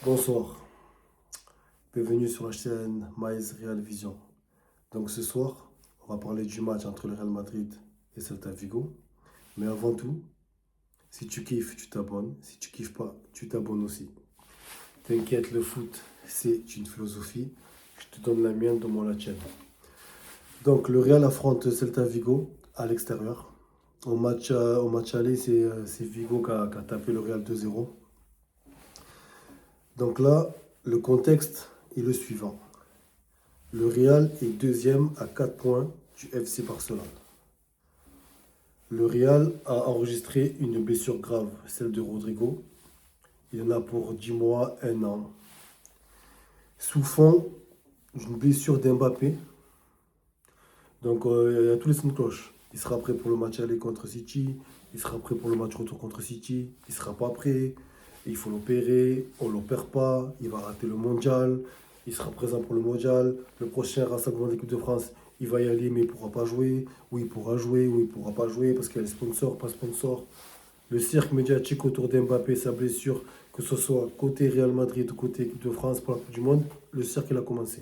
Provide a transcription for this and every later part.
Bonsoir, bienvenue sur la chaîne Maïs Real Vision. Donc ce soir, on va parler du match entre le Real Madrid et Celta Vigo. Mais avant tout, si tu kiffes, tu t'abonnes. Si tu kiffes pas, tu t'abonnes aussi. T'inquiète, le foot, c'est une philosophie. Je te donne la mienne, donne-moi la tienne. Donc le Real affronte Celta Vigo à l'extérieur. Au match aller, c'est Vigo qui a tapé le Real 2-0. Donc là, le contexte est le suivant. Le Real est deuxième à 4 points du FC Barcelone. Le Real a enregistré une blessure grave, celle de Rodrigo. Il en a pour 10 mois, 1 an. Sous fond d'une blessure d'Mbappé. Donc il y a tous les sons de cloche. Il sera prêt pour le match aller contre City. Il sera prêt pour le match retour contre City. Il ne sera pas prêt. Il faut l'opérer. On ne l'opère pas. Il va rater le mondial. Il sera présent pour le mondial. Le prochain rassemblement de l'équipe de France, il va y aller, mais il ne pourra pas jouer. Ou il pourra jouer, ou il ne pourra pas jouer parce qu'il y a les sponsors, pas sponsors. Le cirque médiatique autour d'Mbappé, sa blessure, que ce soit côté Real Madrid ou côté équipe de France pour la Coupe du Monde, le cirque il a commencé.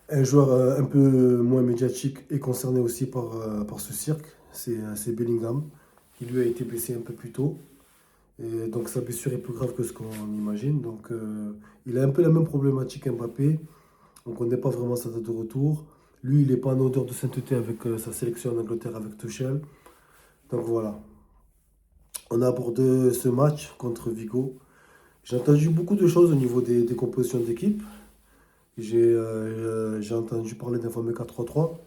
Un joueur un peu moins médiatique est concerné aussi par ce cirque, c'est Bellingham, qui lui a été blessé un peu plus tôt. Et donc sa blessure est plus grave que ce qu'on imagine. Donc il a un peu la même problématique Mbappé. On ne connaît pas vraiment sa date de retour. Lui, il n'est pas en odeur de sainteté avec sa sélection en Angleterre avec Tuchel. Donc voilà. On a abordé ce match contre Vigo. J'ai entendu beaucoup de choses au niveau des compositions d'équipe. J'ai entendu parler d'un fameux 4-3-3.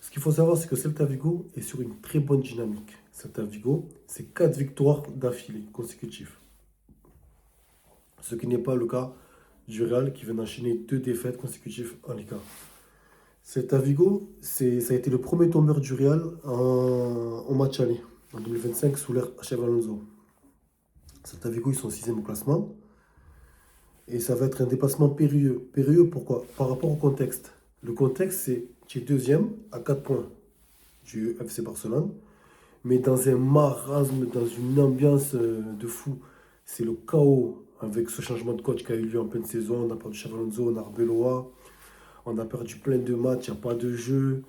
Ce qu'il faut savoir, c'est que Celta Vigo est sur une très bonne dynamique. Celta Vigo, c'est 4 victoires d'affilée consécutives. Ce qui n'est pas le cas du Real qui vient d'enchaîner 2 défaites consécutives en Liga. Celta Vigo, ça a été le premier tombeur du Real au match aller en 2025 sous l'ère Xabi Alonso. Celta Vigo, ils sont 6e au classement. Et ça va être un dépassement périlleux. Périlleux pourquoi? Par rapport au contexte. Le contexte, c'est tu es deuxième à 4 points du FC Barcelone, mais dans un marasme, dans une ambiance de fou. C'est le chaos avec ce changement de coach qui a eu lieu en pleine saison. On a perdu Xabi Alonso, on a Arbeloa, on a perdu plein de matchs, il n'y a pas de jeu.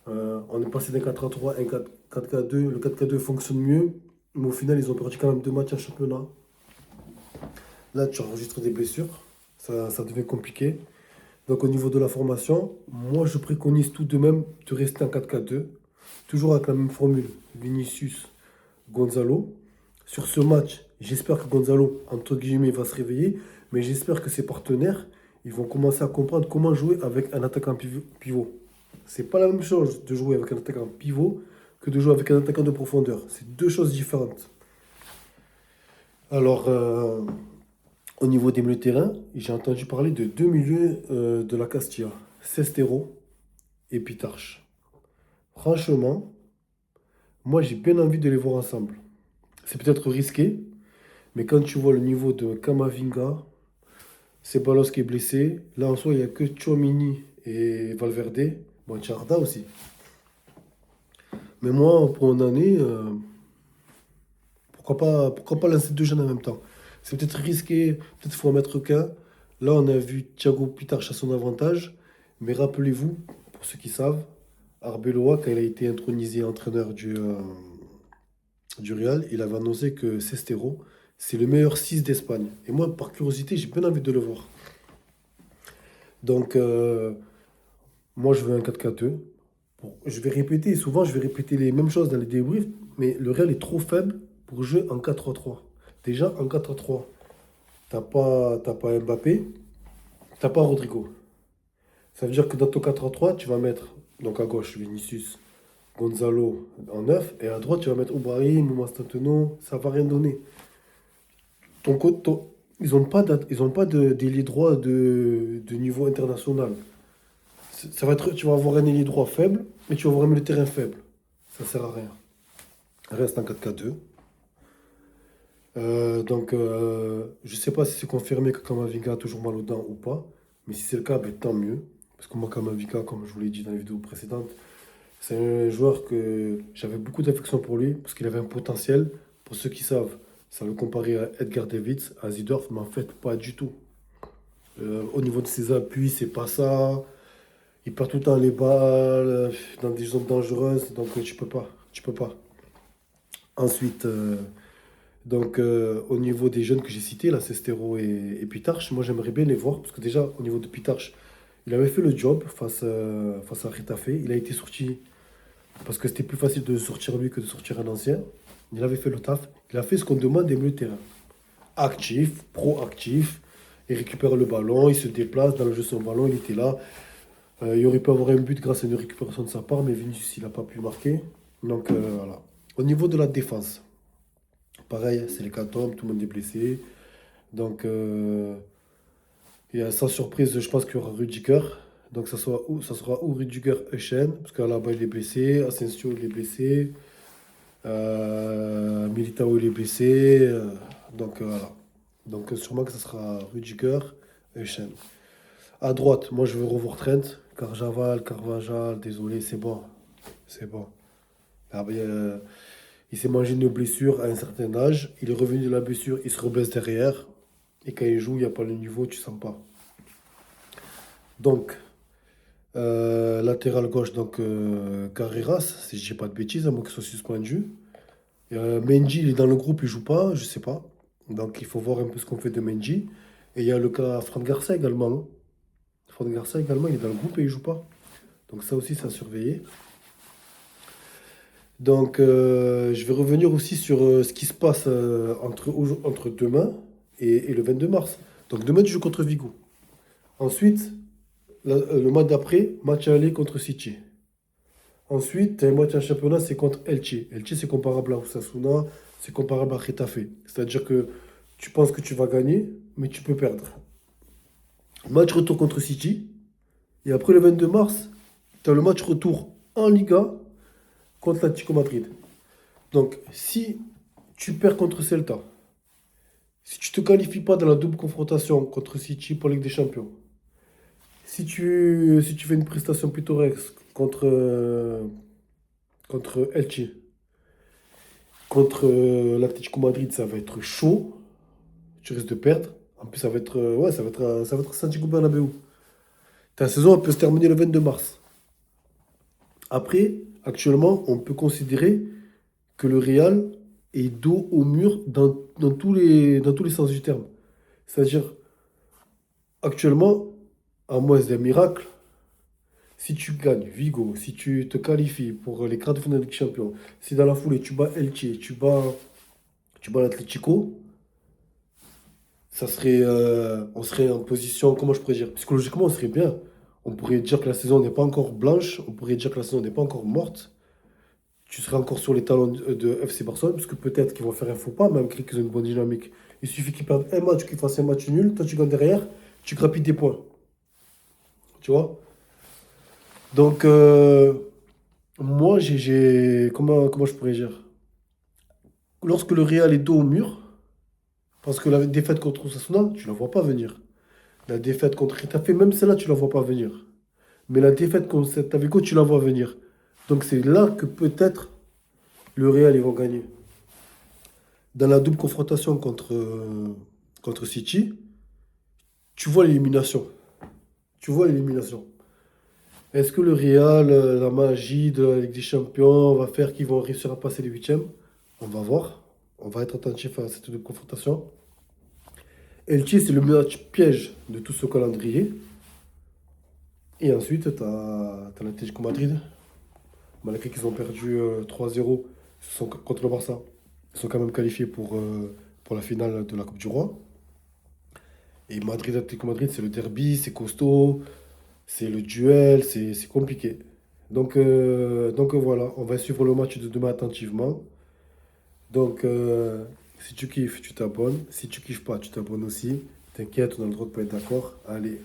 On est passé d'un 4-3 à un 4-4-2. Le 4-4-2 fonctionne mieux, mais au final, ils ont perdu quand même 2 matchs en championnat. Là, tu enregistres des blessures, ça devient compliqué. Donc, au niveau de la formation, moi, je préconise tout de même de rester en 4-4-2, toujours avec la même formule, Vinicius, Gonzalo. Sur ce match, j'espère que Gonzalo, entre guillemets, va se réveiller, mais j'espère que ses partenaires, ils vont commencer à comprendre comment jouer avec un attaquant pivot. C'est pas la même chose de jouer avec un attaquant pivot que de jouer avec un attaquant de profondeur. C'est 2 choses différentes. Alors, au niveau des milieux de terrain, j'ai entendu parler de 2 milieux de la Castilla, Sestero et Pitarch. Franchement, moi j'ai bien envie de les voir ensemble. C'est peut-être risqué, mais quand tu vois le niveau de Camavinga, Ceballos qui est blessé, là en soi il n'y a que Tchouaméni et Valverde, bon Tcharda aussi. Mais moi, pour une année, pourquoi pas lancer 2 jeunes en même temps? C'est peut-être risqué, peut-être qu'il faut en mettre qu'un. Là, on a vu Thiago Pitarch à son avantage. Mais rappelez-vous, pour ceux qui savent, Arbeloa, quand il a été intronisé entraîneur du Real, il avait annoncé que Sestero, c'est le meilleur 6 d'Espagne. Et moi, par curiosité, j'ai bien envie de le voir. Donc, moi, je veux un 4-4-2. Bon, souvent, je vais répéter les mêmes choses dans les débriefs, mais le Real est trop faible pour jouer en 4-3-3. Déjà, en 4-3, t'as pas Mbappé, t'as pas Rodrigo. Ça veut dire que dans ton 4-3, tu vas mettre, donc à gauche, Vinicius, Gonzalo en 9, et à droite, tu vas mettre Ibrahim ou Mastanteno, ça va rien donner. Ils n'ont pas, d'ailier droit de niveau international. Tu vas avoir un ailier droit faible, mais tu vas avoir un milieu de terrain faible. Ça sert à rien. Reste en 4-4-2. Donc, je ne sais pas si c'est confirmé que Kamavinga a toujours mal aux dents ou pas. Mais si c'est le cas, ben, tant mieux. Parce que moi, Kamavinga, comme je vous l'ai dit dans les vidéos précédentes, c'est un joueur que j'avais beaucoup d'affection pour lui. Parce qu'il avait un potentiel. Pour ceux qui savent, Ça le comparait à Edgar Davids, à Zidorf, mais en fait, pas du tout. Au niveau de ses appuis, c'est pas ça. Il perd tout le temps les balles dans des zones dangereuses, donc tu peux pas. Tu peux pas. Ensuite, au niveau des jeunes que j'ai cités, là, Sestero et Pitarch, moi j'aimerais bien les voir, parce que déjà, au niveau de Pitarch, il avait fait le job face à Retafe. Il a été sorti parce que c'était plus facile de sortir lui que de sortir un ancien. Il avait fait le taf. Il a fait ce qu'on demande des milieux de terrain. Actif, proactif. Il récupère le ballon, il se déplace dans le jeu son ballon, il était là. Il aurait pu avoir un but grâce à une récupération de sa part, mais Vinicius, il n'a pas pu marquer. Voilà. Au niveau de la défense, pareil, c'est l'hécatombe, tout le monde est blessé. Donc, sans surprise, je pense qu'il y aura Rudiger. Donc, ça sera ou Rudiger Echen, parce qu'à la base, il est blessé. Asensio, il est blessé. Militao, il est blessé. Voilà. Donc, sûrement que ça sera Rudiger Echen. À droite, moi, je veux revoir Trent. Carvajal, désolé, c'est bon. C'est bon. Ah, ben, il s'est mangé une blessure à un certain âge. Il est revenu de la blessure, il se reblesse derrière. Et quand il joue, il n'y a pas le niveau, tu sens pas. Donc, latéral gauche, Carreras, si je dis pas de bêtises, à moins qu'il soit suspendu. Mendy, il est dans le groupe, il joue pas, je sais pas. Donc, il faut voir un peu ce qu'on fait de Mendy. Et il y a le cas Fran Garcia également, hein. Fran Garcia également, il est dans le groupe et il joue pas. Donc, ça aussi, c'est à surveiller. Donc, je vais revenir aussi sur ce qui se passe entre demain et le 22 mars. Donc, demain, tu joues contre Vigo. Ensuite, le mois d'après, match aller contre City. Ensuite, un match en championnat, c'est contre Elche. Elche, c'est comparable à Osasuna, c'est comparable à Getafe. C'est-à-dire que tu penses que tu vas gagner, mais tu peux perdre. Match retour contre City. Et après le 22 mars, tu as le match retour en Liga contre l'Atlético Madrid. Donc, si tu perds contre Celta, si tu ne te qualifies pas dans la double confrontation contre City pour Ligue des Champions, si tu fais une prestation pittoresque contre Elche, contre l'Atlético Madrid, ça va être chaud. Tu risques de perdre. En plus, ouais, ça va être Santiago Bernabéu. Ta saison, elle peut se terminer le 22 mars. Après, actuellement, on peut considérer que le Real est dos au mur dans tous les sens du terme. C'est-à-dire, actuellement, à moins d'un miracle, si tu gagnes Vigo, si tu te qualifies pour les quarts de finale de Ligue des Champions, si dans la foulée tu bats Elche, tu bats l'Atlético, on serait en position, comment je pourrais dire, psychologiquement on serait bien. On pourrait dire que la saison n'est pas encore blanche, on pourrait dire que la saison n'est pas encore morte. Tu serais encore sur les talons de FC Barcelone, parce que peut-être qu'ils vont faire un faux pas, malgré qu'ils ont une bonne dynamique. Il suffit qu'ils perdent un match, qu'ils fassent un match nul, toi tu gagnes derrière, tu grappilles des points. Tu vois? Donc, moi, comment je pourrais dire? Lorsque le Real est dos au mur, parce que la défaite contre Osasuna, tu ne la vois pas venir. La défaite contre Retafe, même celle-là, tu ne la vois pas venir. Mais la défaite contre Celta Vigo, tu la vois venir. Donc c'est là que peut-être le Real, ils vont gagner. Dans la double confrontation contre City, tu vois l'élimination. Tu vois l'élimination. Est-ce que le Real, la magie de la Ligue des Champions, va faire qu'ils vont réussir à passer les huitièmes? On va voir. On va être attentif à cette double confrontation. Elche, c'est le match piège de tout ce calendrier. Et ensuite, tu as l'Atlético Madrid. Malgré qu'ils ont perdu 3-0 contre le Barça, ils sont quand même qualifiés pour la finale de la Coupe du Roi. Et Madrid-Atlético Madrid, c'est le derby, c'est costaud, c'est le duel, c'est compliqué. Donc voilà, on va suivre le match de demain attentivement. Donc, si tu kiffes, tu t'abonnes. Si tu kiffes pas, tu t'abonnes aussi. T'inquiète, on a le droit de pas être d'accord. Allez.